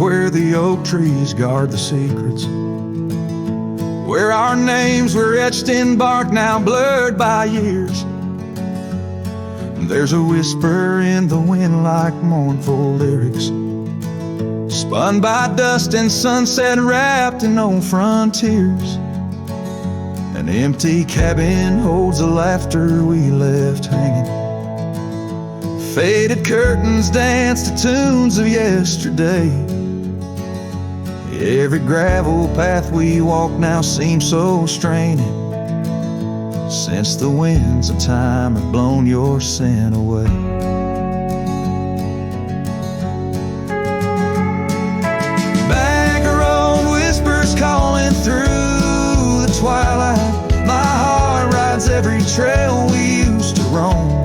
where the oak trees guard the secrets, where our names were etched in bark, now blurred by years. There's a whisper in the wind like mournful lyrics, spun by dust and sunset, wrapped in old frontiers. An empty cabin holds the laughter we left hanging. Faded curtains dance to tunes of yesterday. Every gravel path we walk now seems so straining, since the winds of time have blown your sin away. Backroad whispers calling through the twilight. My heart rides every trail we used to roam,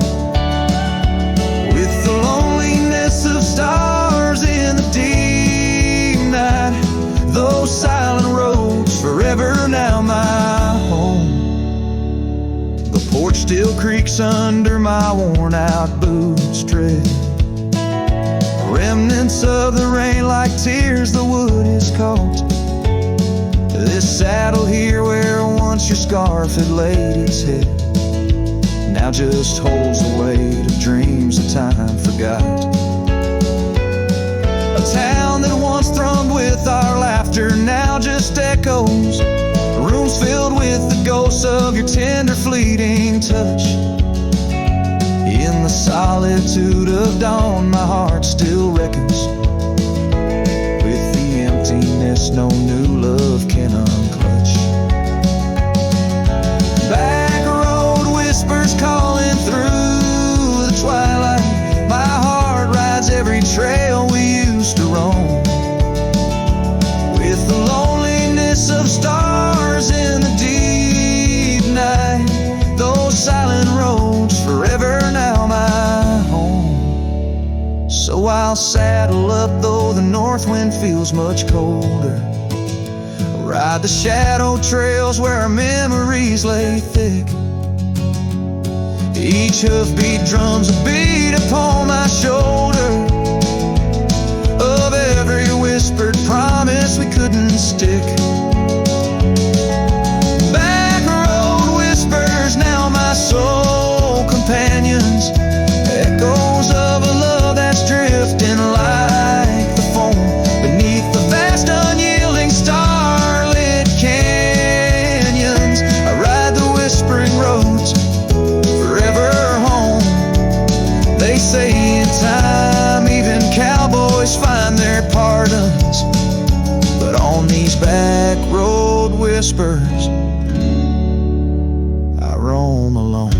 with the loneliness of stars in the deep night. Those silent roads forever now my home. The porch still creaks under my worn out boots tread. Remnants of the rain like tears the wood is caught. This saddle here where once your scarf had laid its head, now just holds the weight of dreams that time forgot. A town that once thrummed with our laughter now just echoes. Rooms filled with the ghosts of your tender fleeting touch. In the solitude of dawn my heart still reckons with the emptiness no new love can unclutch. Backroad whispers calling through the twilight. My heart rides every trail we used to roam, with the loneliness of stars in the deep night. Those silent roads forever now my home. So I'll saddle up though the north wind feels much colder, ride the shadow trails where our memories lay thick. Each hoofbeat drums a beat upon my shoulder of every whispered promise we couldn't stick. Backroad whispers now my soul companions, echoes of a love that's drifting like the foam beneath the vast unyielding starlit canyons. I ride the whispering roads forever home. They say in time even cowboys find their pardons, but on these back road whispers I roam alone.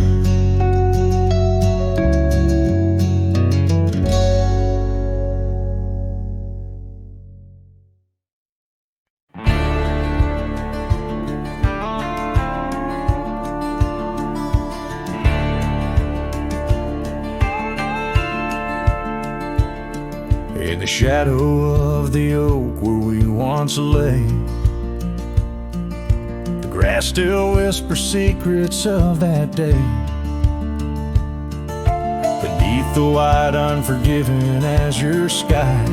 In the shadow of the oak where we once lay, the grass still whispers secrets of that day. Beneath the wide unforgiving azure sky,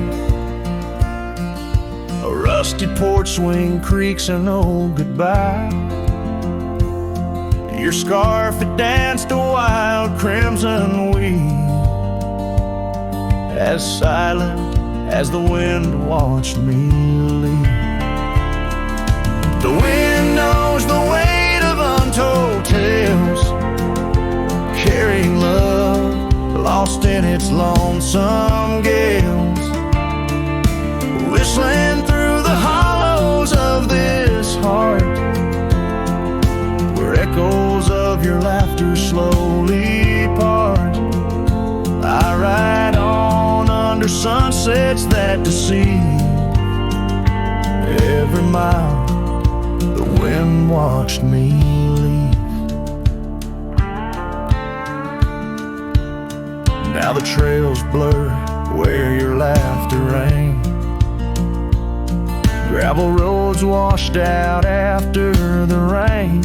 a rusty porch swing creaks an old goodbye. Your scarf had danced a wild crimson weave, as silent as the wind watched me leave. The wind knows the weight of untold tales, carrying love lost in its lonesome gales, whistling through the hollows of this heart, where echoes of your laughter slowly part. I ride on under sunsets that deceive. Every mile the wind watched me leave. Now the trails blur where your laughter rang, gravel roads washed out after the rain.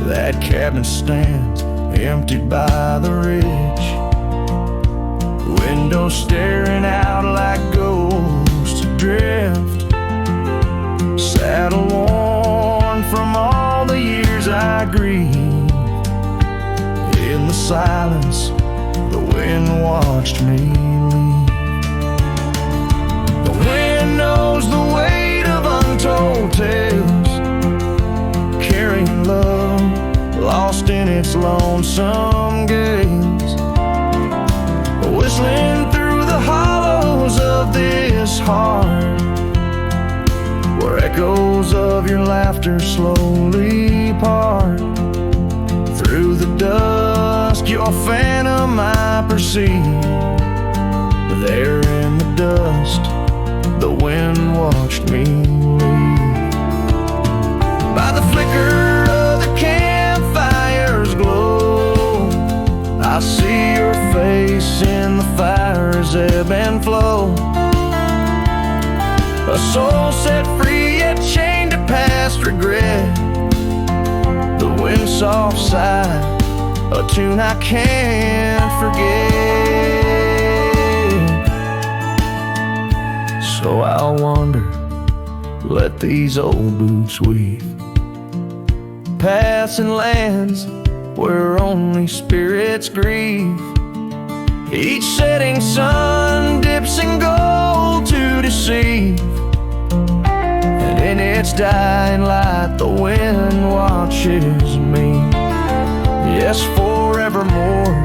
That cabin stands emptied by the ridge, window staring out like ghosts adrift, saddle worn from all the years I grieved. In the silence, the wind watched me leave. The wind knows the weight of untold tales, carrying love lost in its lonesome gaze, whistling through the hollows of this heart, where echoes of your laughter slowly part. Through the dusk, your phantom I perceive. There in the dust, the wind watched me leave. By the flicker of the campfire's glow, I see your face in the fire's ebb and flow. A soul set free yet chained to past regret. The wind's soft sigh, a tune I can't forget. So I'll wander, let these old boots weave, passing lands where only spirits grieve. Each setting sun dips in gold to deceive, and in its dying light the wind watches me. Yes, forevermore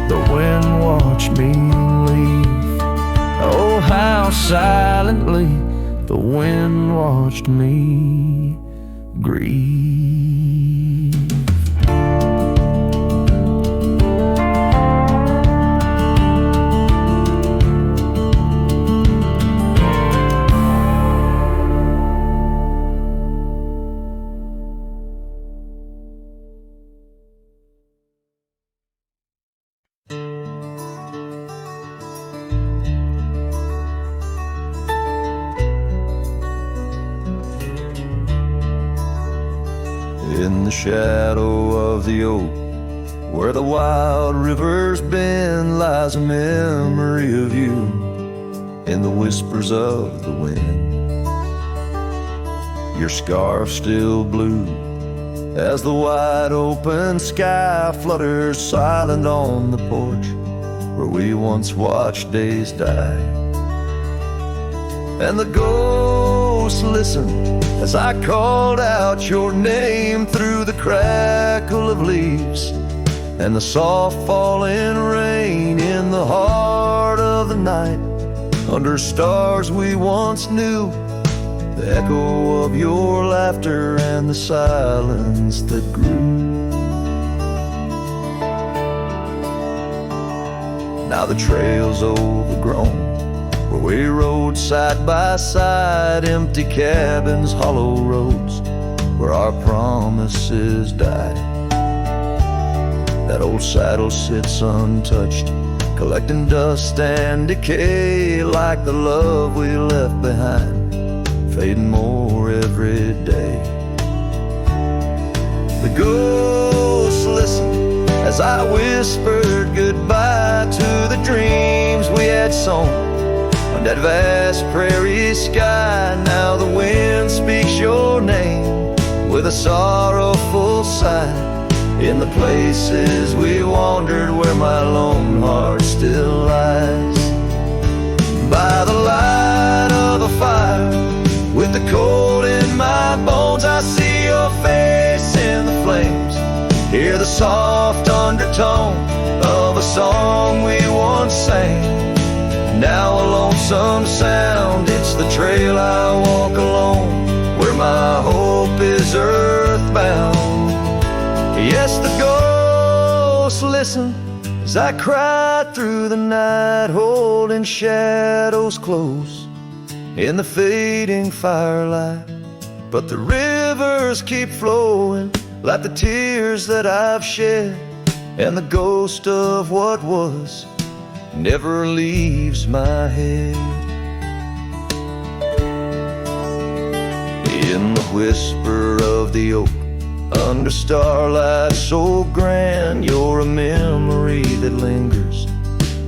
the wind watched me leave. Oh, how silently the wind watched me grieve. In the shadow of the oak, where the wild river's bend, lies a memory of you in the whispers of the wind. Your scarf still blue as the wide open sky flutters silent on the porch where we once watched days die. And the ghosts listened as I called out your name through the crackle of leaves and the soft falling rain. In the heart of the night, under stars we once knew, the echo of your laughter and the silence that grew. Now the trail's overgrown, where we rode side by side, empty cabins, hollow roads, where our promises died. That old saddle sits untouched, collecting dust and decay, like the love we left behind, fading more every day. The ghosts listened as I whispered goodbye to the dreams we had sown on that vast prairie sky. Now the wind speaks your name with a sorrowful sigh, in the places we wandered where my lone heart still lies. By the light of a fire, with the cold in my bones, I see your face in the flames, hear the soft undertone of a song we once sang. Now a lonesome sound, it's the trail I walk alone, where my hope is earthbound. Yes, the ghosts listen as I cry through the night, holding shadows close in the fading firelight. But the rivers keep flowing like the tears that I've shed, and the ghost of what was never leaves my head. In the whisper of the oak, under starlight so grand, you're a memory that lingers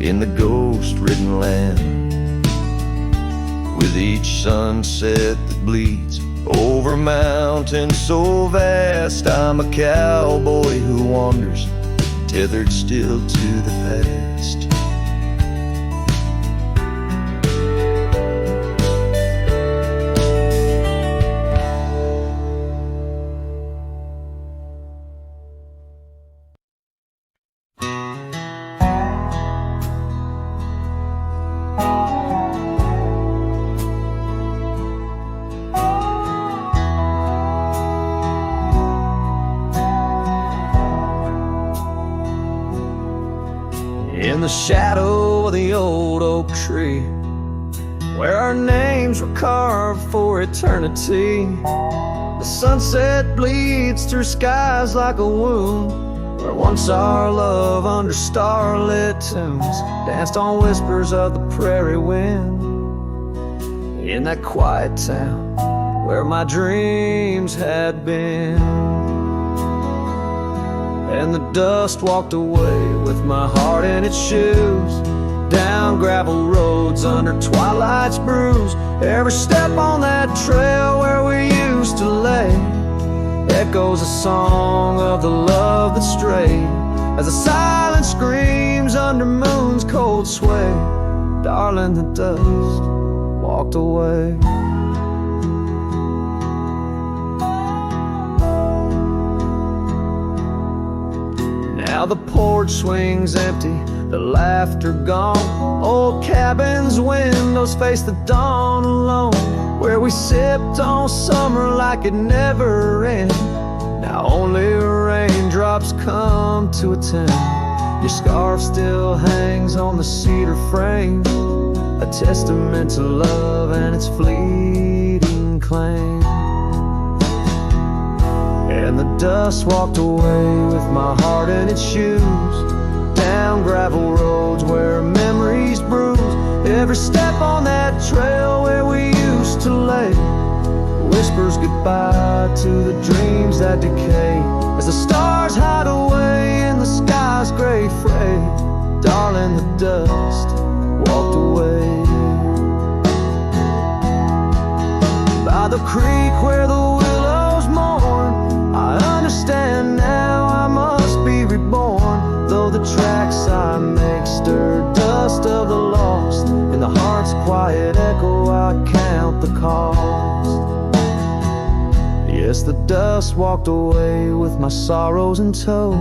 in the ghost-ridden land. With each sunset that bleeds over mountains so vast, I'm a cowboy who wanders, tethered still to the past. In the shadow of the old oak tree, where our names were carved for eternity, the sunset bleeds through skies like a wound, where once our love under starlit tunes danced on whispers of the prairie wind. In that quiet town where my dreams had been, and the dust walked away with my heart in its shoes, down gravel roads under twilight's bruise. Every step on that trail where we used to lay echoes a song of the love that strayed, as the silence screams under moon's cold sway. Darling, the dust walked away. Now the porch swings empty, the laughter gone. Old cabins' windows face the dawn alone, where we sipped on summer like it never ended. Now only raindrops come to attend. Your scarf still hangs on the cedar frame, a testament to love and its fleeting claim. And the dust walked away with my heart in its shoes, down gravel roads where memories bruise. Every step on that trail where we used to lay whispers goodbye to the dreams that decay, as the stars hide away in the sky's gray fray. Darling, the dust walked away. By the creek where the willows mourn, I understand now I must be reborn. Though the tracks I make stir dust of the lost, in the heart's quiet echo I count the cost. Yes, the dust walked away with my sorrows in tow,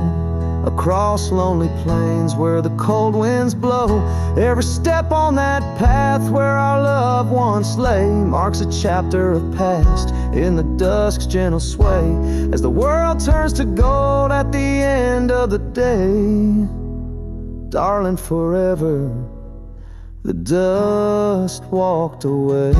across lonely plains where the cold winds blow. Every step on that path where our love once lay marks a chapter of past in the dusk's gentle sway, as the world turns to gold at the end of the day. Darling, forever the dust walked away.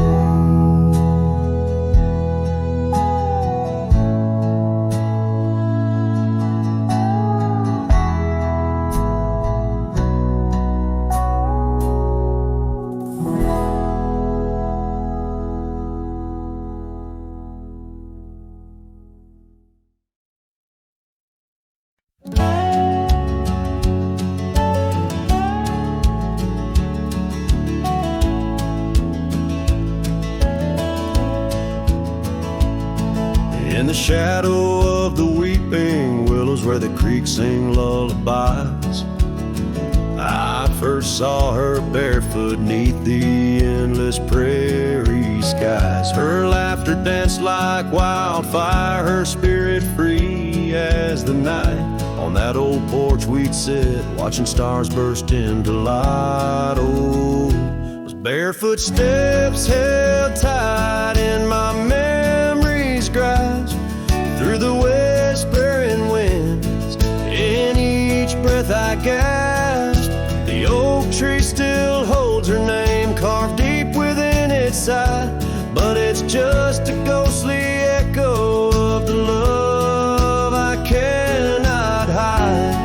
In the shadow of the weeping willows where the creek sing lullabies, I first saw her barefoot neath the endless prairie skies. Her laughter danced like wildfire, her spirit free as the night. On that old porch we'd sit, watching stars burst into light. Oh, those barefoot steps held tight in my memory's grasp, through the whispering winds, in each breath I gasped. The oak tree still holds her name carved deep within its side, but it's just a ghostly echo of the love I cannot hide.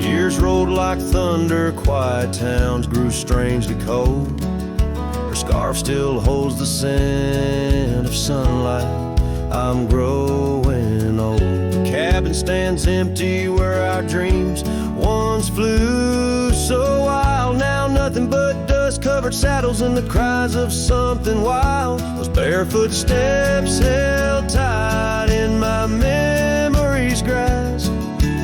Years rolled like thunder, quiet towns grew strangely cold. Scarf still holds the scent of sunlight. I'm growing old. The cabin stands empty where our dreams once flew so wild. Now nothing but dust-covered saddles and the cries of something wild. Those barefoot steps held tight in my memory's grass,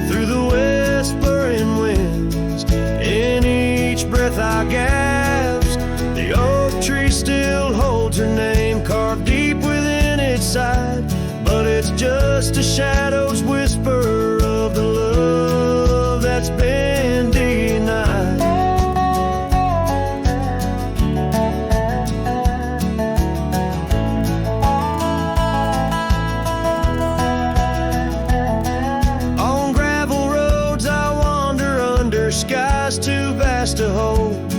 through the whispering winds, in each breath I gasp. The oak tree still holds her name carved deep within its side, but it's just a shadow's whisper of the love that's been denied. On gravel roads I wander under skies too vast to hold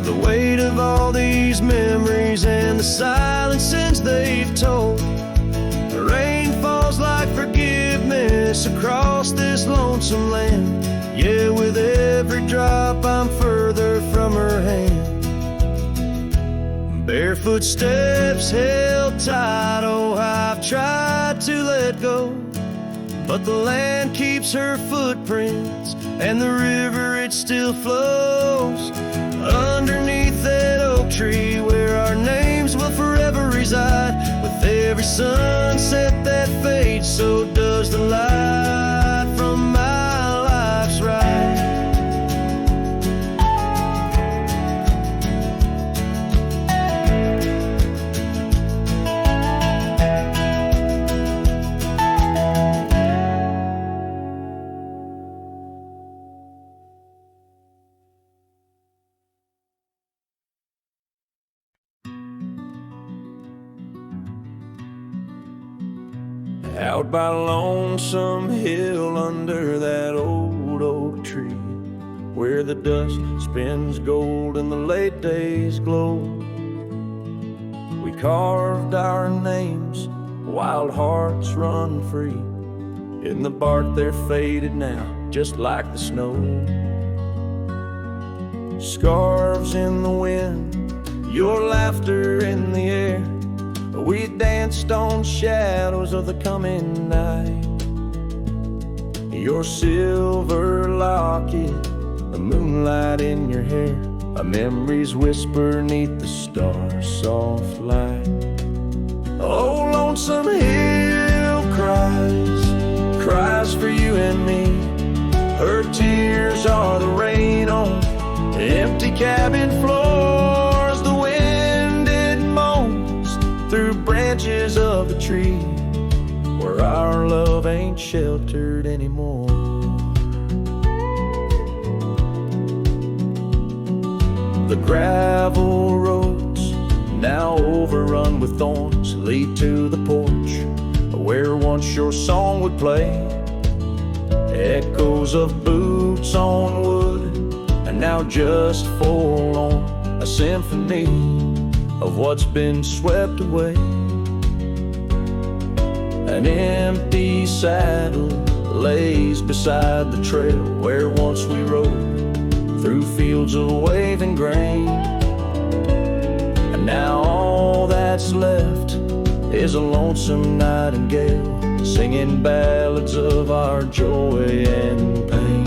the weight of all these memories and the silences they've told. The rain falls like forgiveness across this lonesome land. Yeah, with every drop I'm further from her hand. Barefoot steps held tight, oh, I've tried to let go, but the land keeps her footprints, and the river, it still flows underneath that oak tree where our names will forever reside. With every sunset that fades, so does the light from my life's ride. Out by Lonesome Hill under that old oak tree, where the dust spins gold and the late days glow, we carved our names, wild hearts run free. In the bark they're faded now, just like the snow. Scarves in the wind, your laughter in the air, we danced on shadows of the coming night. Your silver locket, the moonlight in your hair, a memory's whisper neath the stars' soft light. Oh, Lonesome Hill cries for you and me. Her tears are the rain on empty cabin floors. The wind, it moans through branches of the tree where our love ain't sheltered anymore. The gravel roads, now overrun with thorns, lead to the porch where once your song would play. Echoes of boots on wood, and now just forlorn, a symphony of what's been swept away. An empty saddle lays beside the trail where once we rode through fields of waving grain. And now all that's left is a lonesome nightingale singing ballads of our joy and pain.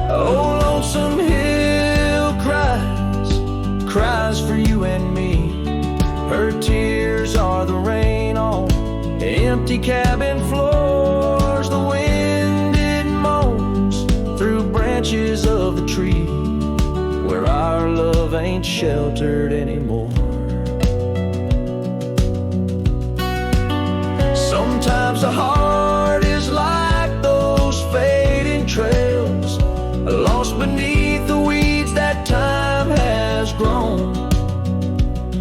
Oh, Lonesome Hill cries for you and me. Her tears are the rain on empty cabin floors. The wind, it moans through branches of the tree where our love ain't sheltered anymore. Sometimes the heart is like those fading trails, lost beneath the weeds that time has grown.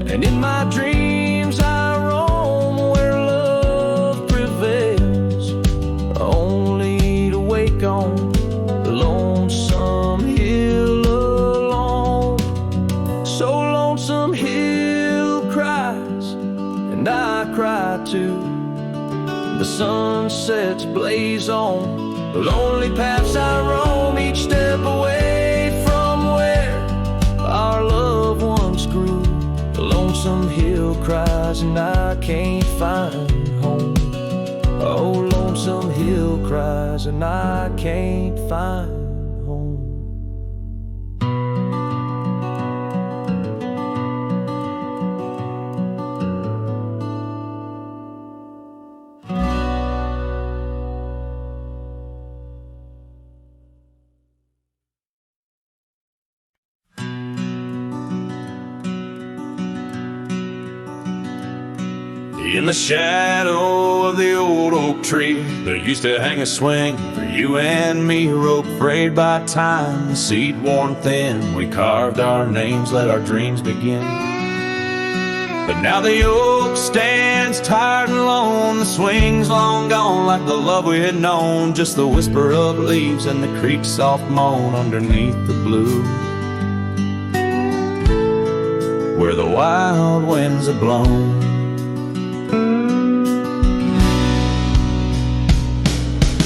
And in my dreams I roam where love prevails, only to wake on the Lonesome Hill alone. So Lonesome Hill cries, and I cry too. The sunsets blaze on the lonely paths I roam, each step away from where our love once grew. The Lonesome Hill cries and I can't find home. Oh, Lonesome lonesome hill cries and I can't find home. In the shadow of the old oak tree, there used to hang a swing for you and me, a rope frayed by time, the seed worn thin. We carved our names, let our dreams begin. But now the oak stands tired and alone, the swing's long gone like the love we had known, just the whisper of leaves and the creek's soft moan underneath the blue, where the wild winds have blown.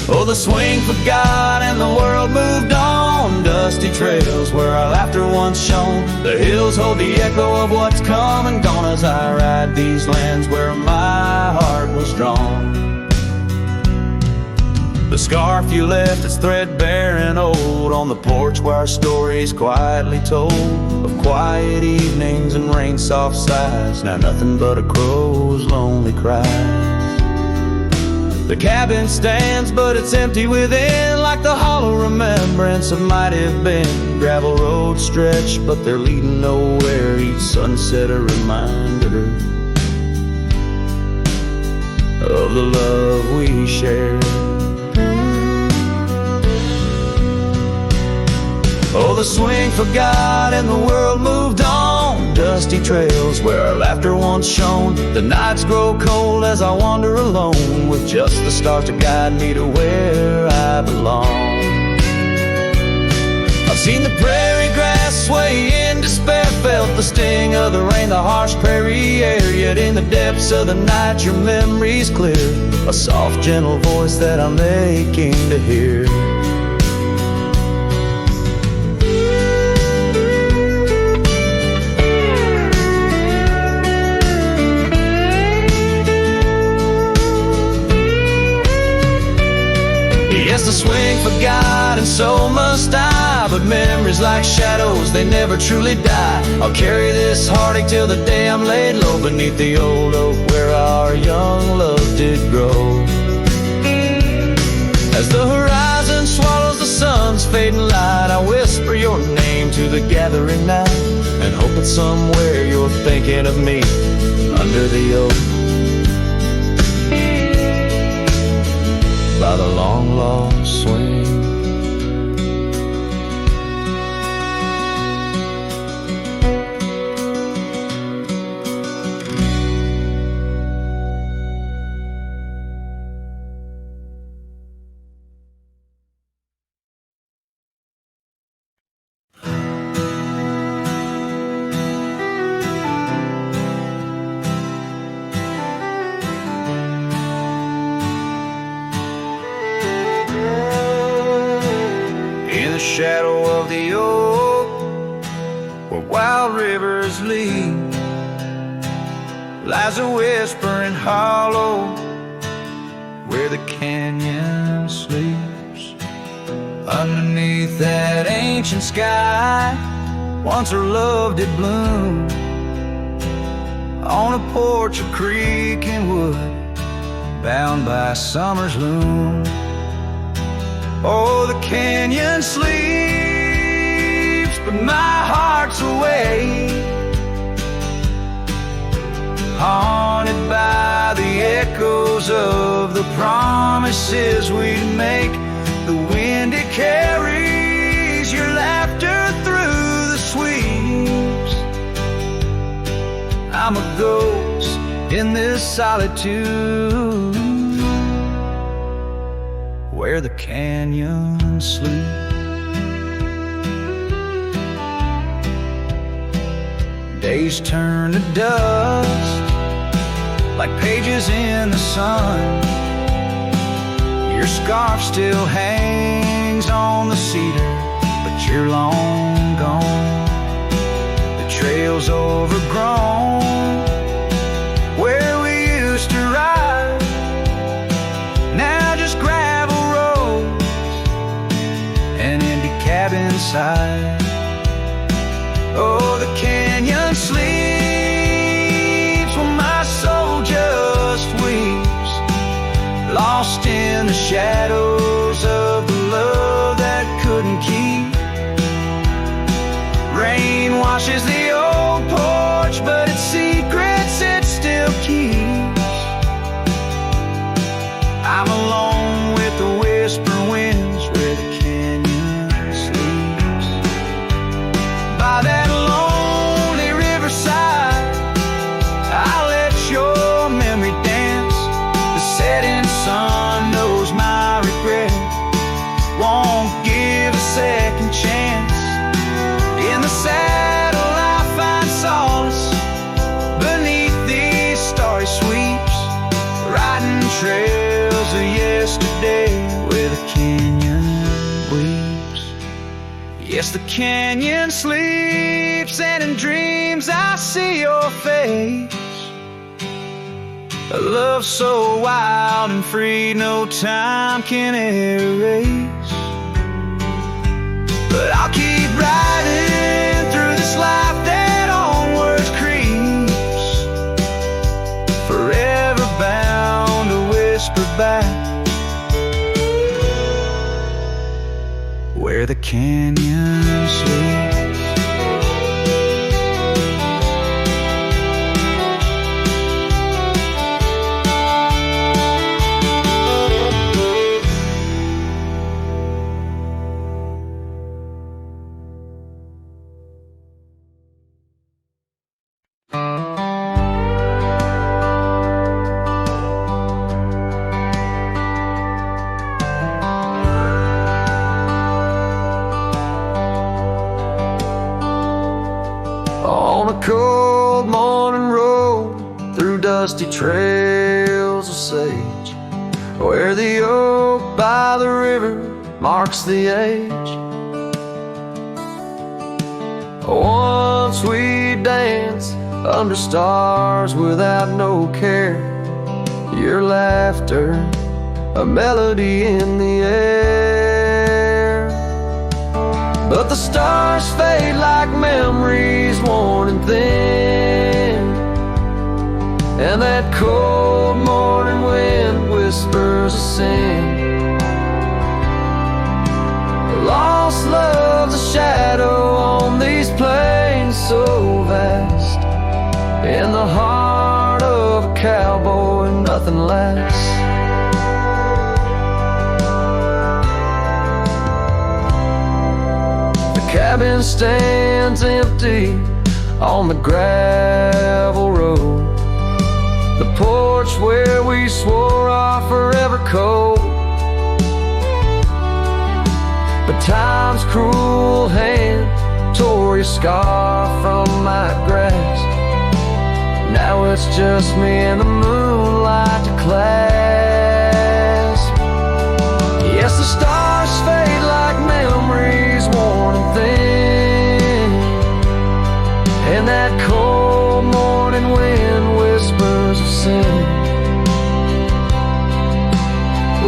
Oh, the swing forgot and the world moved on, dusty trails where our laughter once shone. The hills hold the echo of what's come and gone as I ride these lands where my heart was drawn. The scarf you left is threadbare and old on the porch where our stories quietly told, of quiet evenings and rain-soft sighs, now nothing but a crow's lonely cry. The cabin stands, but it's empty within, like the hollow remembrance of might have been. Gravel roads stretch, but they're leading nowhere, each sunset a reminder of the love we shared. Oh, the swing forgot and the world moved on, dusty trails where our laughter once shone. The nights grow cold as I wander alone, with just the stars to guide me to where I belong. I've seen the prairie grass sway in despair, felt the sting of the rain, the harsh prairie air. Yet in the depths of the night your memory's clear, a soft gentle voice that I'm aching to hear. Yes, the swing forgot and so must I, but memories like shadows, they never truly die. I'll carry this heartache till the day I'm laid low beneath the old oak where our young love did grow. As the horizon swallows the sun's fading light, I whisper your name to the gathering night, and hope that somewhere you're thinking of me under the oak by the long lost swing. Shadow of the oak, where wild rivers lead, lies a whispering hollow, where the canyon sleeps. Underneath that ancient sky, once our love did bloom, on a porch of creek and wood, bound by summer's loom. Oh, the canyon sleeps, but my heart's awake, haunted by the echoes of the promises we'd make. The wind, it carries your laughter through the sweeps. I'm a ghost in this solitude, where the canyon sleeps. Days turn to dust, like pages in the sun. Your scarf still hangs on the cedar, but you're long gone. The trail's overgrown, where we used to ride, now just the shadows of the love that couldn't keep. Rain washes the old porch, but its secrets it still keeps. I'm alone with the whisper winds where the canyon sleeps. By that lonely riverside, I'll let your memory dance. The setting sun knows my regret won't give a second chance. In the saddle I find solace beneath these starry sweeps, riding trails of yesterday where the canyon weeps. Yes, the canyon sleeps, and in dreams I see your face. A love so wild and free no time can erase. But I'll keep riding through this life that onwards creeps, forever bound to whisper back where the canyon sleeps. On a cold morning road through dusty trails of sage, where the oak by the river marks the age. Once we danced under stars without no care, your laughter a melody in the air. But the stars fade like memories worn and thin, and that cold morning wind whispers a sin. Lost love's a shadow on these plains so vast, in the heart of a cowboy nothing lasts. Cabin stands empty on the gravel road, the porch where we swore our forever code. But time's cruel hand tore your scar from my grasp. Now it's just me and the moonlight to clasp. Yes, the stars fade like memories worn and thin, and that cold morning wind whispers of sin.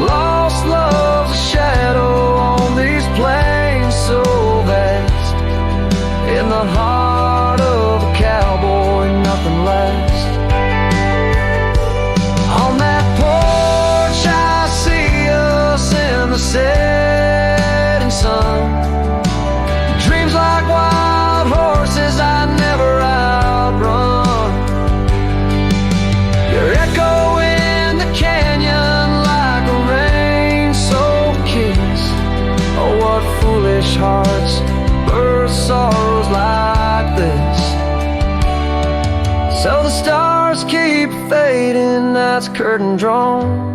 Lost love's a shadow on these plains so vast, in the heart of a cowboy nothing lasts. On that porch I see us in the setting sun, dreams like wild horses I never outrun. Your echo in the canyon like a rain-soaked kiss. Oh, what foolish hearts birth sorrows like this. So the stars keep fading, night's curtain drawn,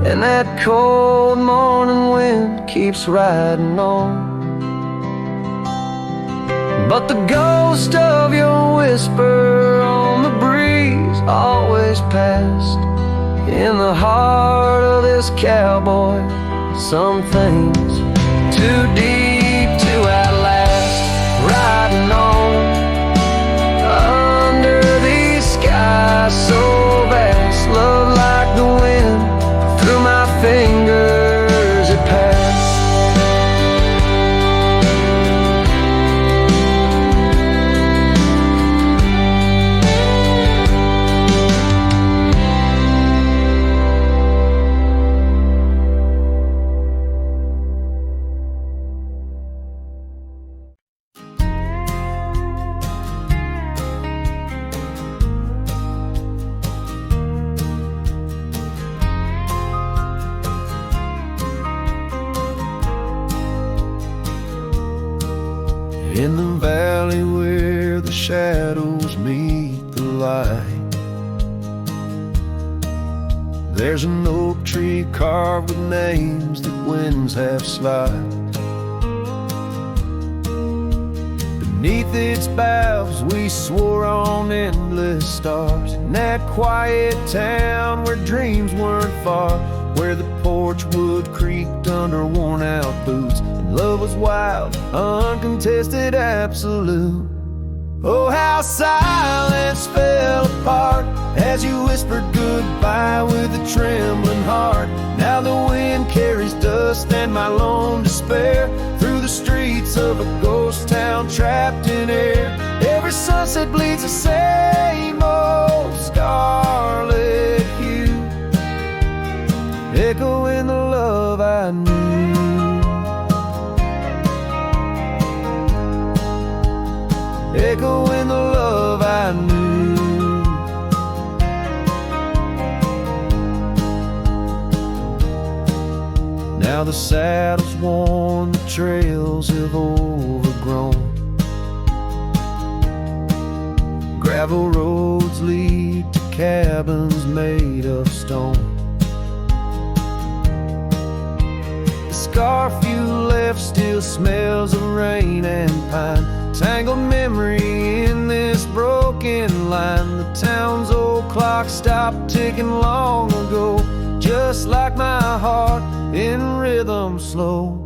and that cold morning wind keeps riding on. But the ghost of your whisper on the breeze always passed. In the heart of this cowboy, some things too deep to outlast. Riding on under these skies so vast, love like the wind through my fingers it passed. in the valley where the shadows meet the light. There's an oak tree carved with names that winds have slide. Beneath its boughs we swore on endless stars, in that quiet town where dreams weren't far, where the porch wood creaked under worn out boots, and love was wild, uncontested, absolute. Oh, how silence fell apart as you whispered goodbye with a trembling heart. Now the wind carries dust and my lone despair through the streets of a ghost town trapped in air. Every sunset bleeds the same old scarlet hue, echoing the love I knew. Echoing the love I knew. Now the saddle's worn, the trails have overgrown. Gravel roads lead to cabins made of stone. The scarf you left still smells of rain and pine, tangled memory in this broken line. The town's old clock stopped ticking long ago, just like my heart in rhythm slow.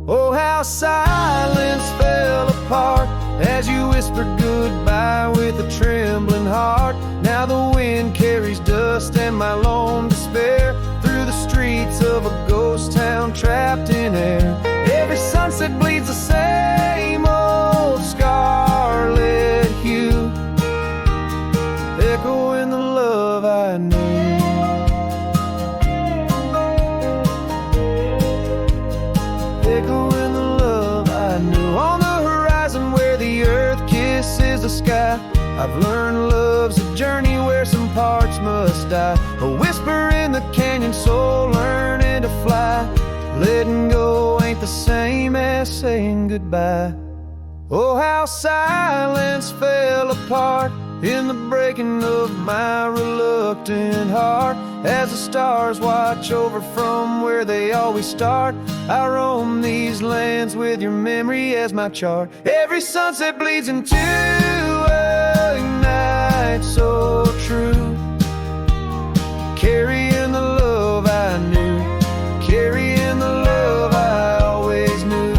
Oh, how silence fell apart as you whispered goodbye with a trembling heart. Now the wind carries dust and my lone despair through the streets of a ghost town trapped in air. Every sunset bleeds the same old scarlet hue, echoing the love I knew. Echoing the love I knew. On the horizon where the earth kisses the sky, I've learned love's a journey where some parts must die. A whisper in the canyon, soul learning to fly. Letting go ain't the same as saying goodbye. Oh, how silence fell apart in the breaking of my reluctant heart, as the stars watch over from where they always start. I roam these lands with your memory as my chart. Every sunset bleeds into a night so true, carrying the love I knew, carrying the love I always knew.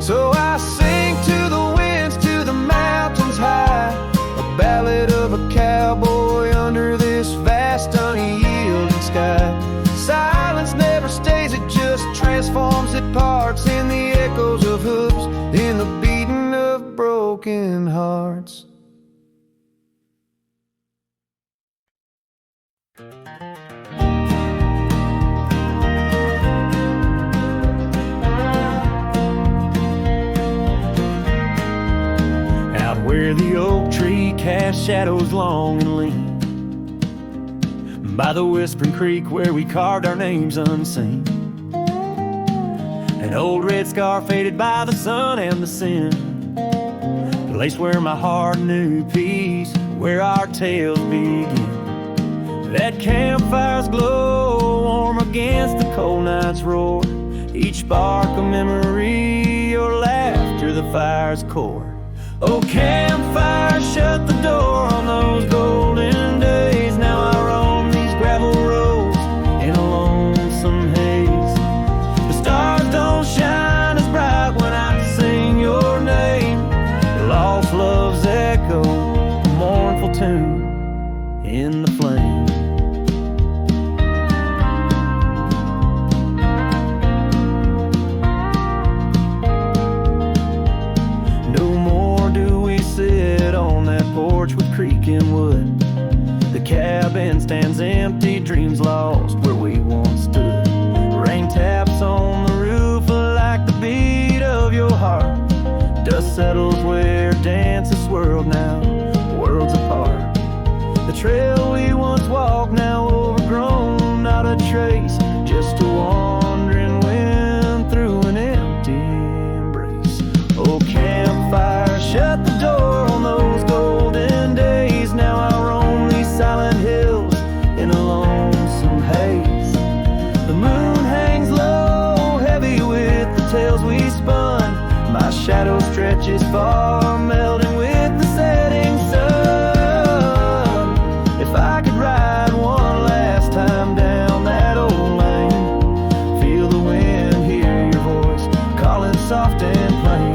So I sing to the winds, to the mountains high, a ballad of a cowboy under this vast unyielding sky. Silence never stays, it just transforms, it parts in the echoes of hooves, in the beating of broken hearts. Out where the oak tree casts shadows long and lean, by the whispering creek where we carved our names unseen, an old red scar faded by the sun and the sin, place where my heart knew peace, where our tales begin. That campfire's glow, warm against the cold night's roar, each spark a memory, your laughter the fire's core. Oh, campfire, shut the door on those golden days. Now I roam these gravel roads in a lonesome haze. The stars don't shine as bright when I sing your name. Lost love's echo, a mournful tune in the flame. Porch with creaking wood, the cabin stands empty, dreams lost where we once stood. Rain taps on the roof like the beat of your heart. Dust settles where dances swirled, now worlds apart. The trail we once walked, now overgrown, not a trace, just a wandering wind through an empty shadow stretches far, melting with the setting sun. If I could ride one last time down that old lane, feel the wind, hear your voice calling soft and plain,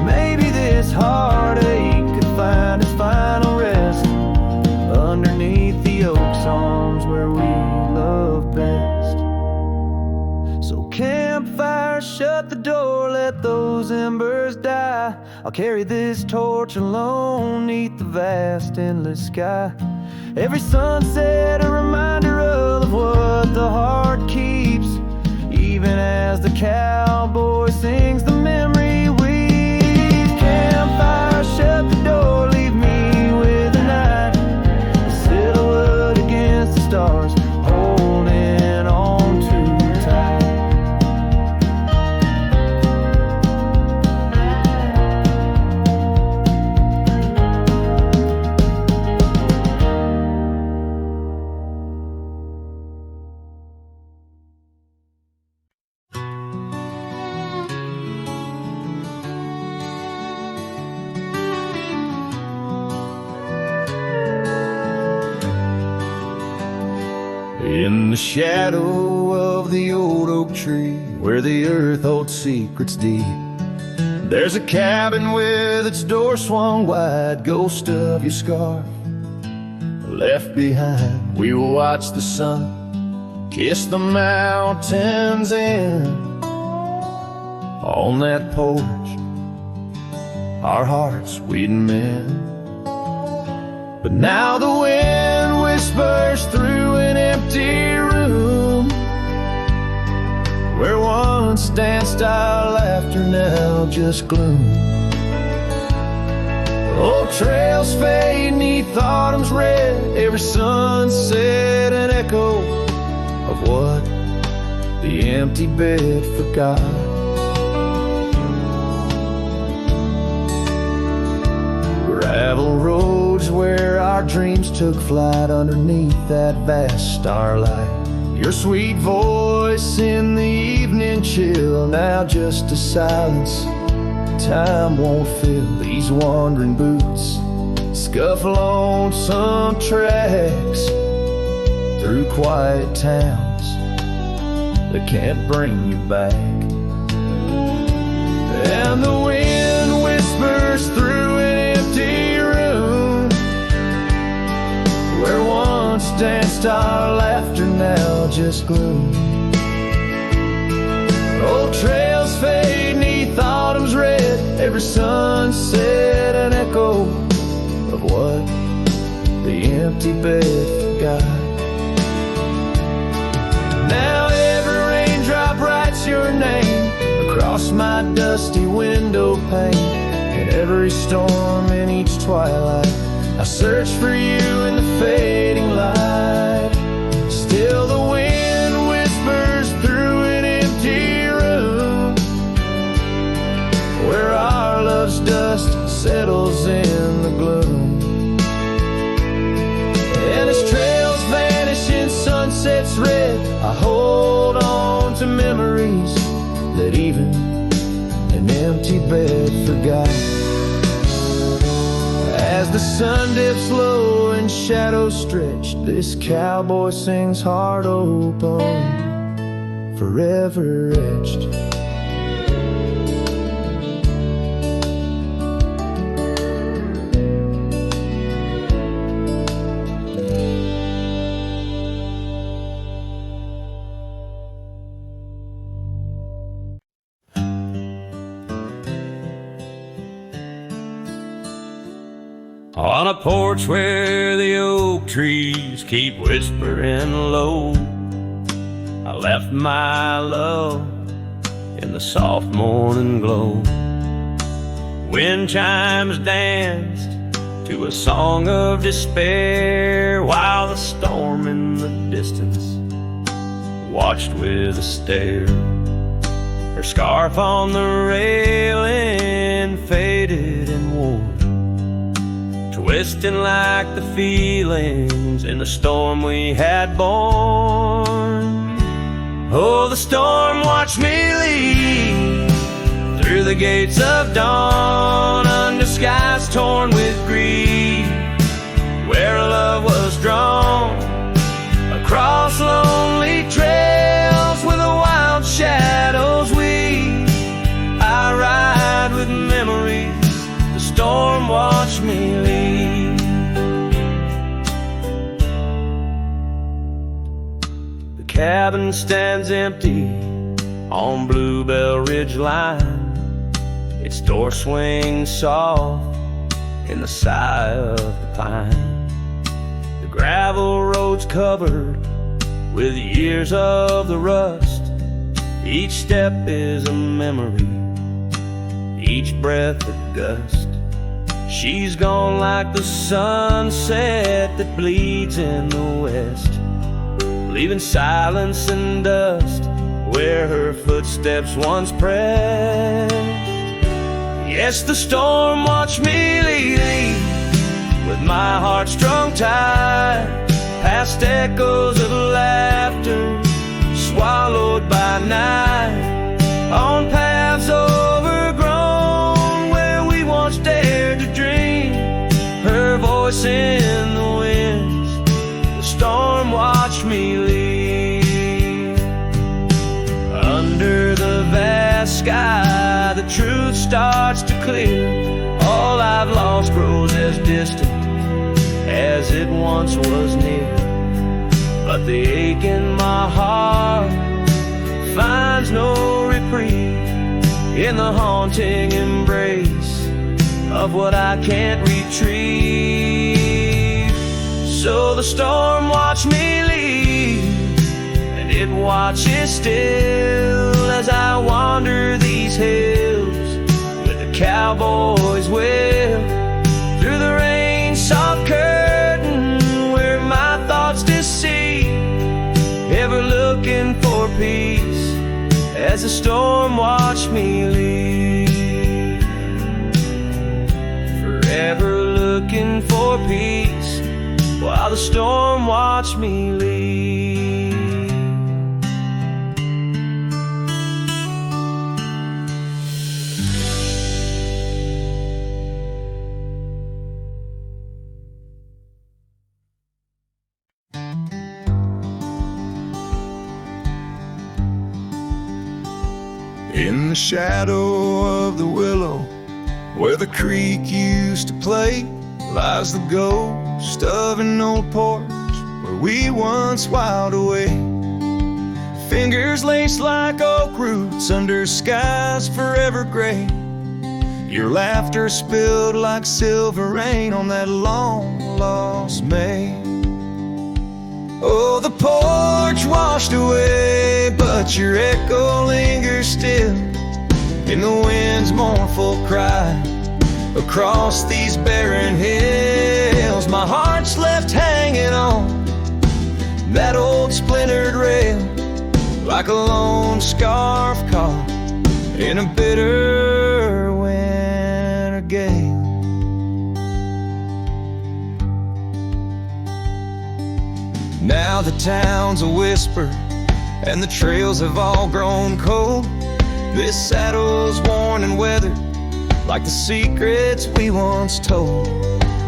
maybe this heartache could find its final rest underneath the oak's arms where we love best. So campfire, shut the door, let those embers die. I'll carry this torch alone neath the vast endless sky. Every sunset a reminder of what the heart keeps, even as the cowboy sings the memory weaves. Campfire, shut the door, leave me with the night, a silhouette against the stars, holding on too tight. In the shadow of the old oak tree, where the earth holds secrets deep, there's a cabin with its door swung wide, ghost of your scarf left behind. We will watch the sun kiss the mountains in. On that porch, our hearts we'd mend. But now the wind whispers through an empty room, where once danced our laughter, now just gloom. Old trails fade neath autumn's red, every sunset an echo of what the empty bed forgot. Gravel roads where our dreams took flight underneath that vast starlight. Your sweet voice in the evening chill, now just a silence time won't fill. These wandering boots scuff lonesome tracks through quiet towns that can't bring you back. And the wind whispers through an empty room, where once danced our laughter, now just gloom. Old trails fade neath autumn's red, every sunset an echo of what the empty bed forgot. Now every raindrop writes your name across my dusty window pane, and every storm in each twilight I search for you in the fading light. Still the wind whispers through an empty room, where our love's dust settles in the gloom. And as trails vanish in sunsets red, I hold on to memories that even an empty bed forgot. As the sun dips low and shadows stretch, this cowboy sings heart open, forever etched. On a porch where the oak trees keep whispering low, I left my love in the soft morning glow. Wind chimes danced to a song of despair, while the storm in the distance watched with a stare. Her scarf on the railing faded and wore, twisting like the feelings in the storm we had born. Oh, the storm watched me leave through the the gates of dawn, under skies torn with greed, where love was drawn across lonely trails where the wild shadows weave. I ride with memories, the storm watched me leave. The cabin stands empty on Bluebell Ridge line, its door swings soft in the sigh of the pine. The gravel road's covered with years of the rust. Each step is a memory, each breath a gust. She's gone like the sunset that bleeds in the west, leaving silence and dust where her footsteps once pressed. Yes, the storm watched me leave, with my heart strung tight, past echoes of laughter swallowed by night, on paths overgrown where we once dared to dream. Her voice in the winds, the storm watched me leave. Under the vast sky, the truth starts to clear. All I've lost grows as distant as it once was near. But the ache in my heart finds no reprieve in the haunting embrace of what I can't retrieve. So the storm watched me leave, and it watches still as I wander these hills with the cowboys wail through the rain soft curtain where my thoughts deceive, ever looking for peace as the storm watched me leave. Forever looking for peace while the storm watched me leave. In the shadow of the willow, where the creek used to play, lies the ghost of an old porch where we once whiled away. Fingers laced like oak roots under skies forever gray. Your laughter spilled like silver rain on that long-lost May. Oh, the porch washed away, but your echo lingers still in the wind's mournful cry across these barren hills. My heart's left hanging on that old splintered rail like a lone scarf caught in a bitter winter gale. Now the town's a whisper and the trails have all grown cold. This saddle's worn and weathered like the secrets we once told.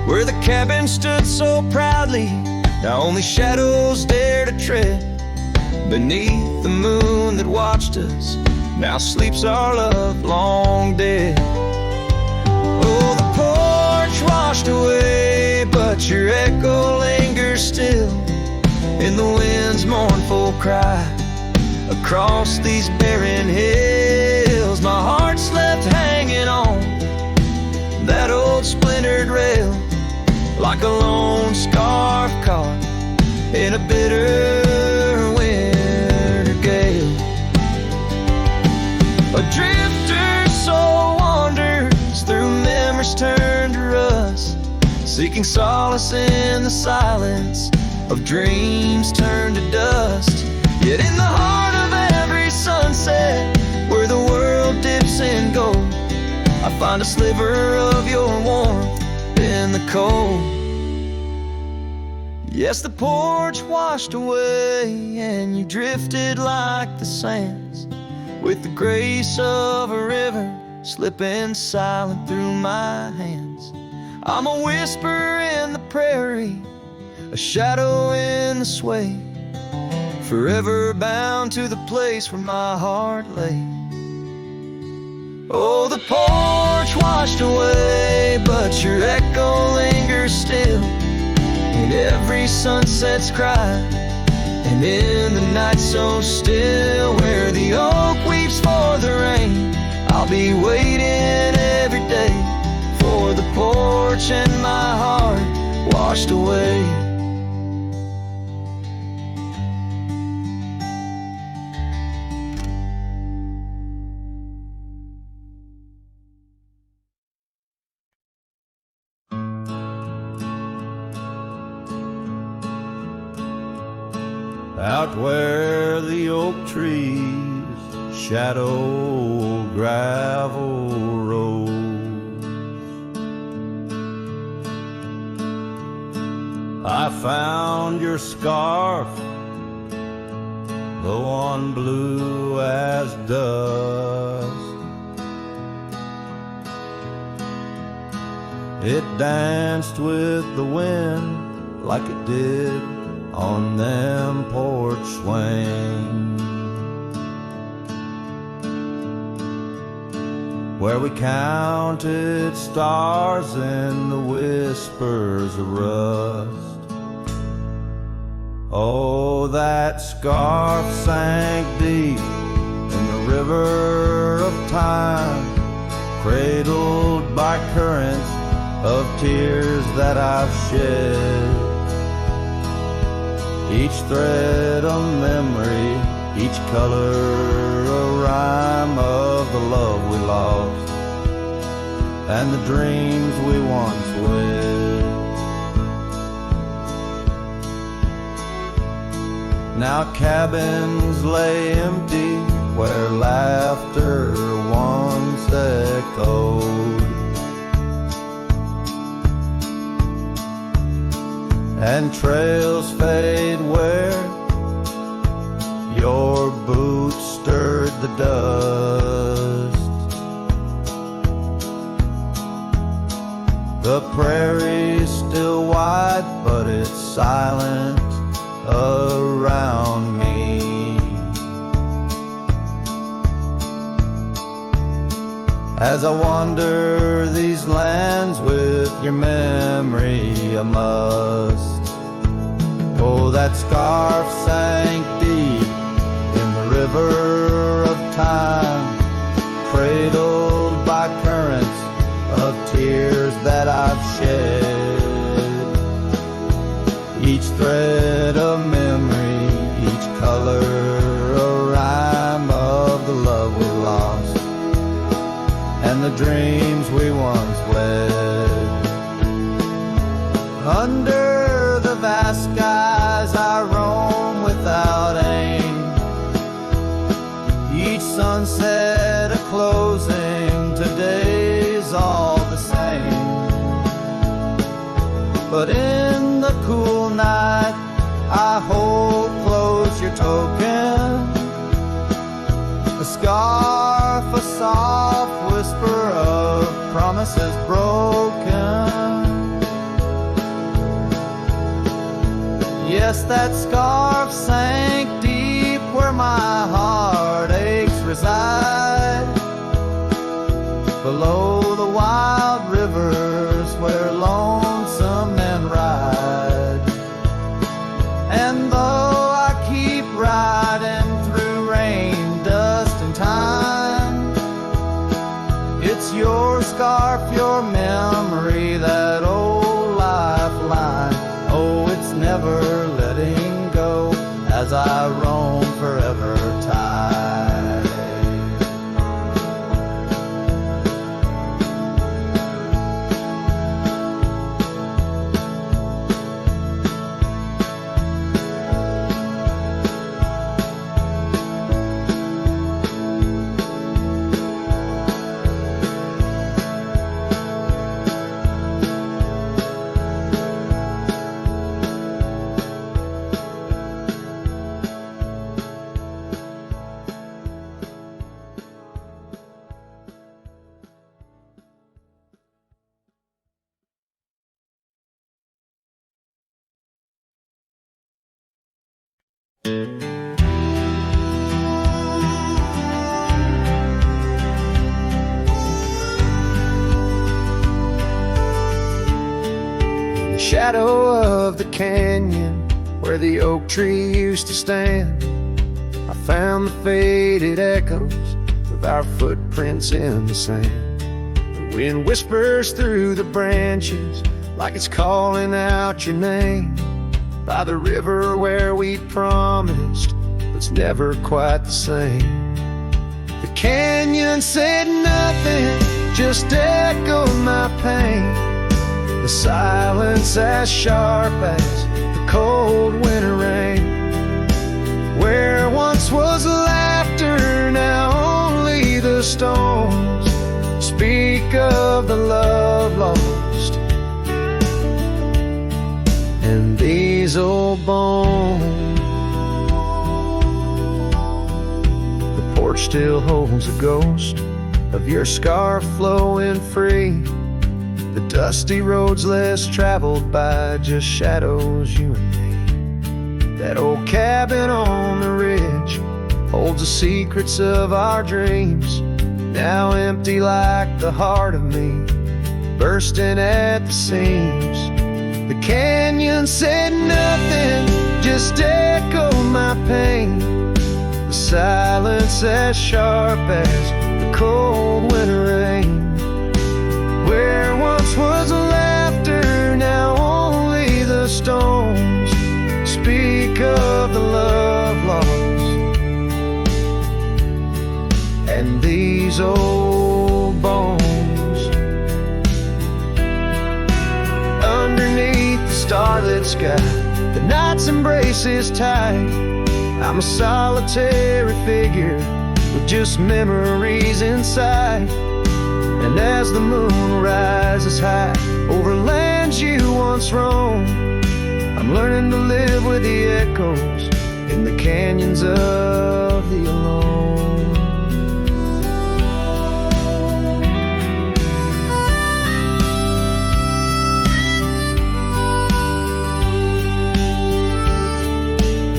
Where the cabin stood so proudly, now only shadows dare to tread beneath the moon that watched us. Now sleeps our love long dead. Oh, the porch washed away, but your echo lingers still in the wind's mournful cry across these barren hills. My heart's left hanging on that old splintered rail like a lone scarf caught in a bitter winter gale. A drifter soul wanders through memories turned to rust, seeking solace in the silence of dreams turned to dust. Yet in the heart of every sunset, where the world dips in gold, I find a sliver of your warmth in the cold. Yes, the porch washed away and you drifted like the sands, with the grace of a river slipping silent through my hands. I'm a whisper in the prairie, a shadow in the sway, forever bound to the place where my heart lay. Oh, the porch washed away, but your echo lingers still in every sunset's cry, and in the night so still, where the oak weeps for the rain. I'll be waiting every day for the porch and my heart washed away. Out where the oak trees shadow gravel roads, I found your scarf, the one blue as dust. It danced with the wind like it did on them porch swings, where we counted stars in the whispers of rust. Oh, that scarf sank deep in the river of time, cradled by currents of tears that I've shed. Each thread a memory, each color a rhyme of the love we lost and the dreams we once wed. Now cabins lay empty where laughter once echoed, and trails fade where your boots stirred the dust. The prairie's still wide, but it's silent around me, as I wander these lands with your memory. I must. Oh, that scarf sank deep in the river of time, cradled by currents of tears that I've shed. Each thread a memory, each color a rhyme of the love we lost and the dreams we once wed. Under the vast skies I roam without aim, each sunset a closing, today's all the same. But in the cool night I hold close your token, a scarf, a soft whisper of promises broken. Yes, that scarf sank deep where my heartaches reside, below the wild rivers where lonesome men ride. And though I keep riding through rain, dust and time, it's your scarf, your memory, that old lifeline. Oh, it's never letting go as I roam forever tide. In the shadow of the canyon where the oak tree used to stand, I found the faded echoes of our footprints in the sand. The wind whispers through the branches like it's calling out your name. By the river where we promised, it's never quite the same. The canyon said nothing, just echoed my pain. The silence as sharp as the cold winter rain. Where once was laughter, now only the stones speak of the love lost and these old bones. The porch still holds a ghost of your scarf flowing free. The dusty roads less traveled by, just shadows, you and me. That old cabin on the ridge holds the secrets of our dreams, now empty like the heart of me, bursting at the seams. The canyon said nothing, just echoed my pain. The silence as sharp as the cold winter rain. Where once was laughter, now only the stones speak of the love lost and these old bones. Underneath the starlit sky, the night's embrace is tight. I'm a solitary figure with just memories inside. And as the moon rises high over lands you once roamed, I'm learning to live with the echoes in the canyons of the alone.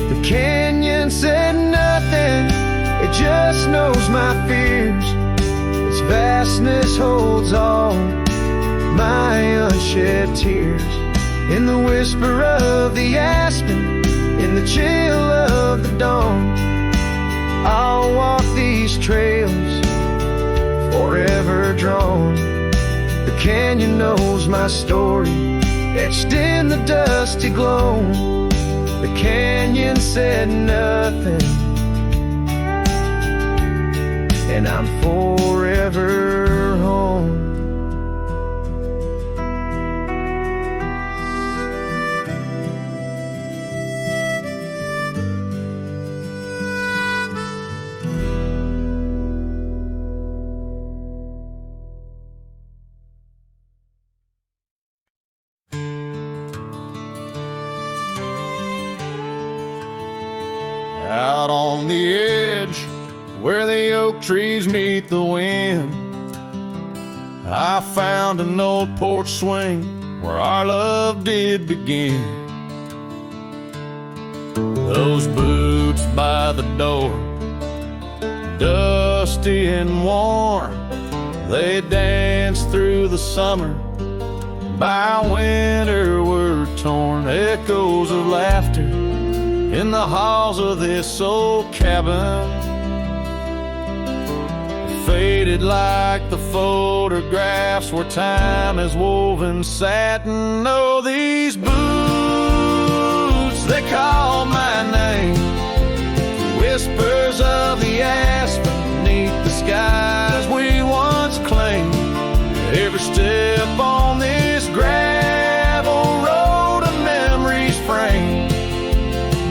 The canyon said nothing, it just knows my fears. Its vastness holds all my unshed tears. In the whisper of the aspen, in the chill of the dawn, I'll walk these trails forever drawn. The canyon knows my story, etched in the dusty glow. The canyon said nothing, and I'm forever home. Out on the edge where the oak trees meet the wind, I found an old porch swing where our love did begin. Those boots by the door, dusty and warm, they danced through the summer, by winter were torn. Echoes of laughter in the halls of this old cabin, faded like the photographs where time has woven satin. Oh, these boots, they call my name. Whispers of the aspen beneath the skies we once claimed. Every step on this gravel road a memory's framed.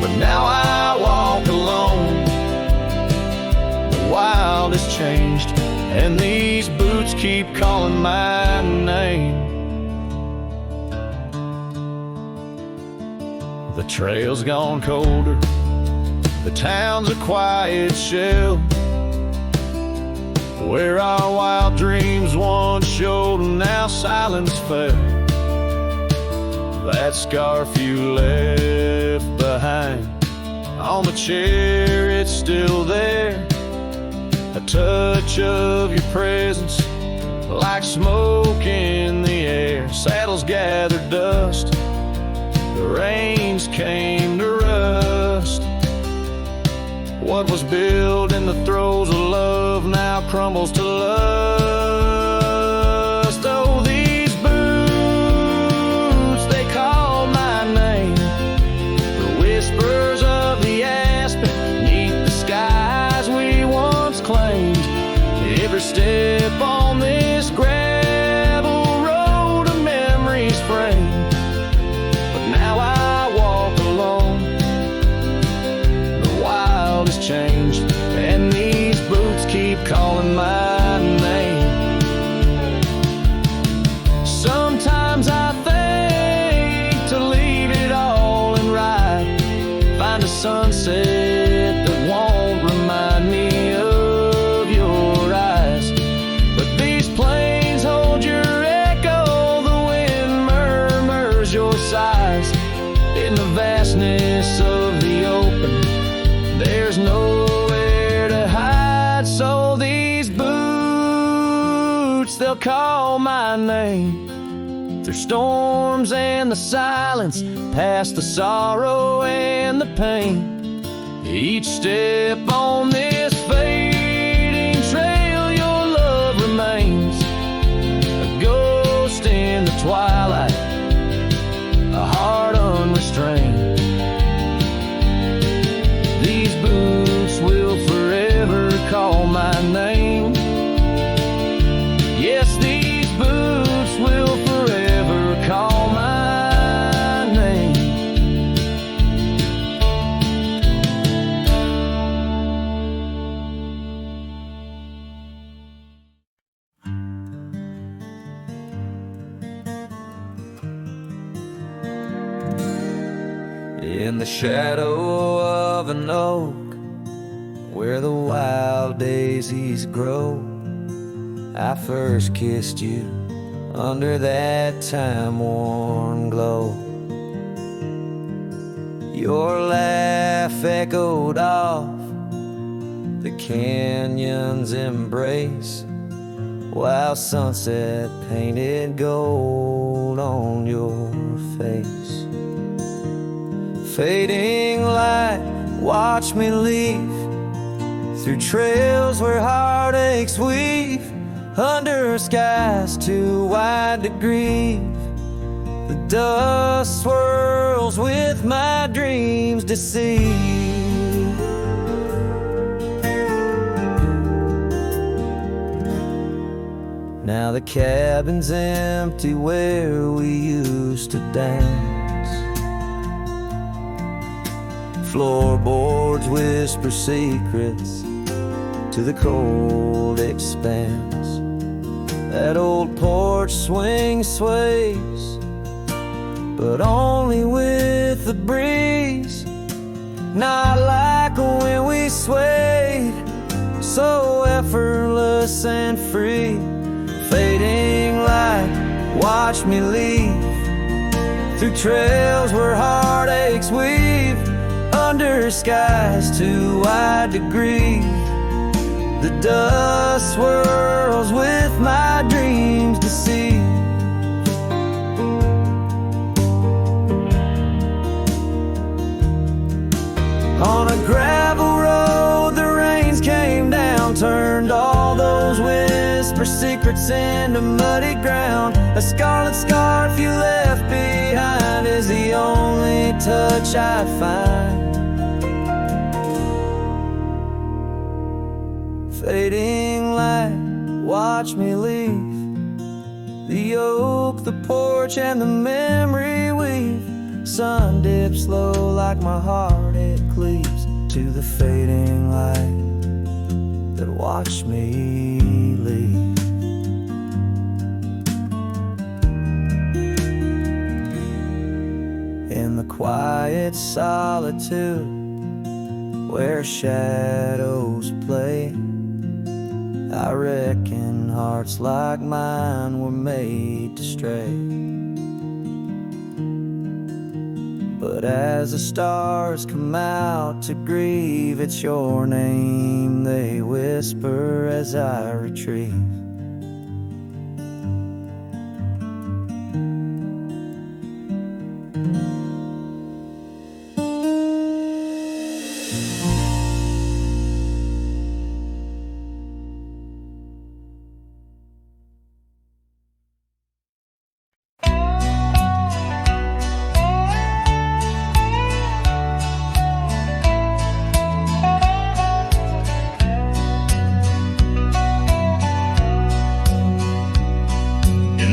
But now I walk alone. The wild has changed, and these boots keep calling my name. The trail's gone colder, the town's a quiet shell, where our wild dreams once showed and now silence fell. That scarf you left behind, On the chair, it's still there, a touch of your presence, like smoke in the air. Saddles gathered dust, the reins came to rust. What was built in the throes of love now crumbles to lust. Oh, these boots, they call my name. The whispers of the aspen neath the skies we once claimed. Every step on this gravel road a memory's frame. But now I walk alone, the wild has changed, and these boots keep calling my name. Sometimes I think to leave it all and ride, find a sunset that won't remind me of your eyes. But these plains hold your echo, the wind murmurs your sighs. In the vastness of the open, there's nowhere to hide. So these boots, they'll call my name. Through storms and the silence, past the sorrow and the pain. Each step on this fading trail, your love remains. A ghost in the twilight, a heart unrestrained. These boots will forever call my name. Yes, these boots will forever call my name. In the shadow of an oak, where the wild daisies grow, I first kissed you under that time-worn glow. Your laugh echoed off the canyon's embrace, while sunset painted gold on your face. Fading light, watch me leave through trails where heartaches weave, under skies too wide to grieve. The dust swirls with my dreams deceived. Now the cabin's empty where we used to dance. Floorboards whisper secrets to the cold expanse. That old porch swing sways, but only with the breeze. Not like when we swayed, so effortless and free. Fading light, watch me leave through trails where heartaches weave, under skies too wide to grieve. The dust swirls with my dreams deceived. On a gravel road, the rains came down, turned all those whisper secrets into muddy ground. A scarlet scarf you left behind is the only touch I find. Fading light, watch me leave the oak, the porch, and the memory weave. Sun dips low like my heart, it cleaves to the fading light that watched me leave. In the quiet solitude where shadows play, I reckon hearts like mine were made to stray. But as the stars come out to grieve, it's your name they whisper as I retrieve.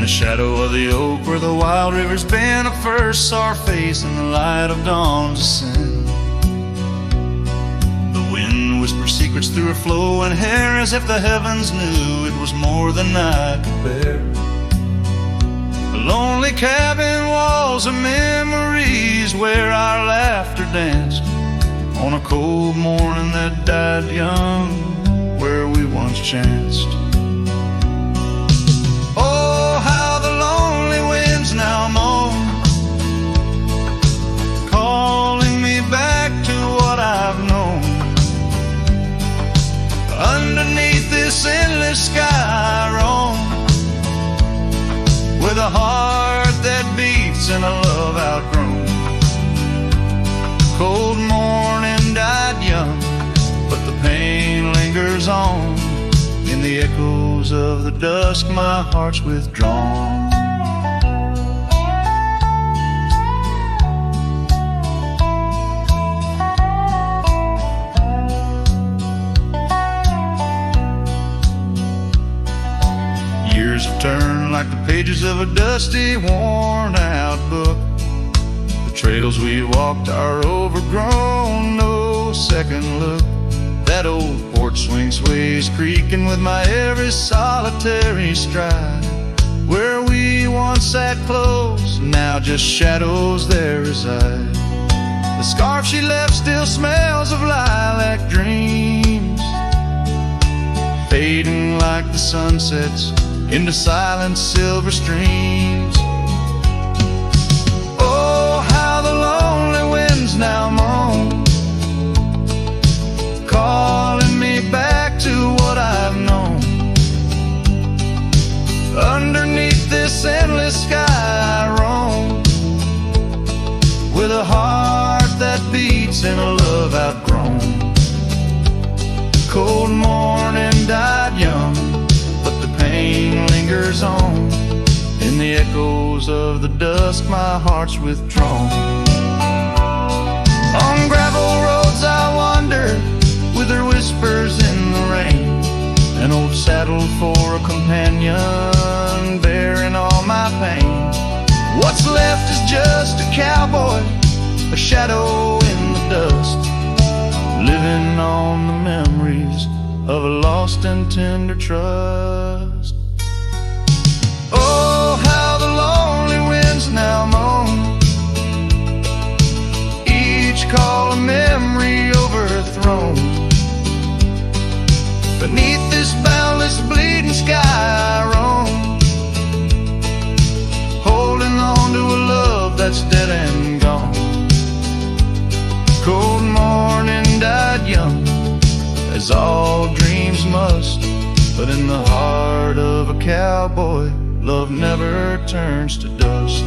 The shadow of the oak where the wild rivers bend, I first saw her face in the light of dawn's ascent. The wind whispered secrets through her flowing hair, as if the heavens knew it was more than I could bear. The lonely cabin walls of memories where our laughter danced on a cold morning that died young, where we once chanced. Now moan, calling me back to what I've known. Underneath this endless sky I roam, with a heart that beats and a love outgrown. Cold morning died young, but the pain lingers on. In the echoes of the dusk my heart's withdrawn. Years have turned like the pages of a dusty, worn-out book. The trails we walked are overgrown, no second look. That old porch swing sways creaking with my every solitary stride. Where we once sat close, now just shadows there reside. The scarf she left still smells of lilac dreams, fading like the sunsets into silent silver streams. Oh, how the lonely winds now moan, calling me back to what I've known. Underneath this endless sky I roam, with a heart that beats and a love outgrown. Cold morning died young, but the pain lingers on. In the echoes of the dusk my heart's withdrawn. On gravel roads I wander, with her whispers in the rain. An old saddle for a companion, bearing all my pain. What's left is just a cowboy, a shadow in the dust, living on the memories of a lost and tender trust. Oh, how the lonely winds now moan, each call a memory overthrown. Beneath this boundless bleeding sky I roam, holding on to a love that's dead and gone. Cold morning died young, as all dreams must, but in the heart of a cowboy, love never turns to dust.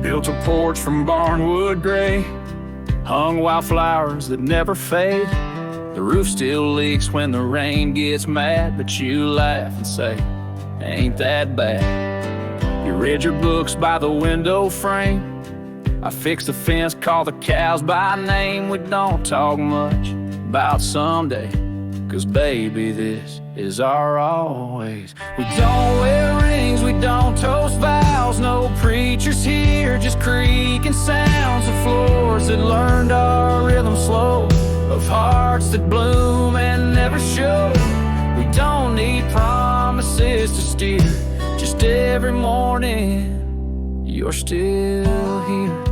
Built a porch from barnwood gray, hung wildflowers that never fade. The roof still leaks when the rain gets mad, but you laugh and say, ain't that bad. You read your books by the window frame. I fixed the fence, call the cows by name. We don't talk much about someday, 'cause baby, this is our always. We don't wear rings, we don't toast vows. No preachers here, just creaking sounds of floors that learned our rhythm slow, of hearts that bloom and never show. We don't need promises to steer, just every morning you're still here.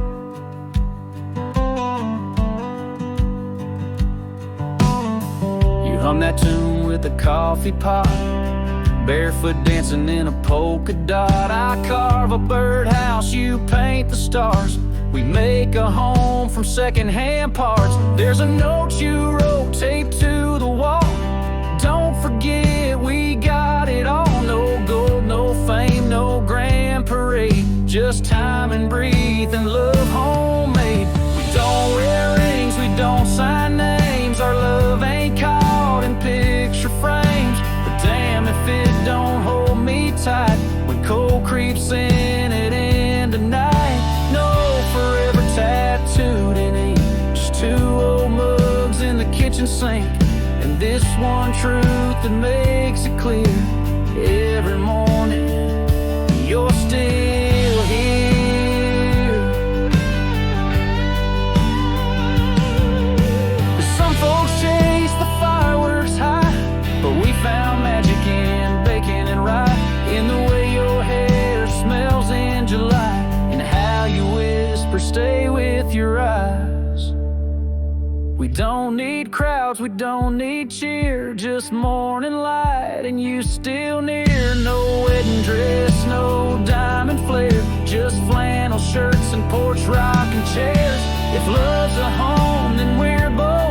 You hum that tune with a coffee pot, barefoot dancing in a polka dot. I carve a birdhouse, you paint the stars. We make a home from secondhand parts. There's a note you wrote taped to the wall. Don't forget we got it all. No gold, no fame, no grand parade, just time and breathe and love homemade. We don't wear rings, we don't sign names. Our love ain't caught in picture frames. But damn if it don't hold me tight when cold creeps in at end of night. No forever tattooed in ink, just two old mugs in the kitchen sink, and this one truth that makes it clear every morning you're still here. Some folks chase the fireworks high, but we found magic in bacon and rye, in the way your hair smells in July, and how you whisper stay with your eyes. We don't need crowds, we don't need cheer, just morning light and you still near. No wedding dress, no diamond flare, just flannel shirts and porch rocking chairs. If love's a home, then we're both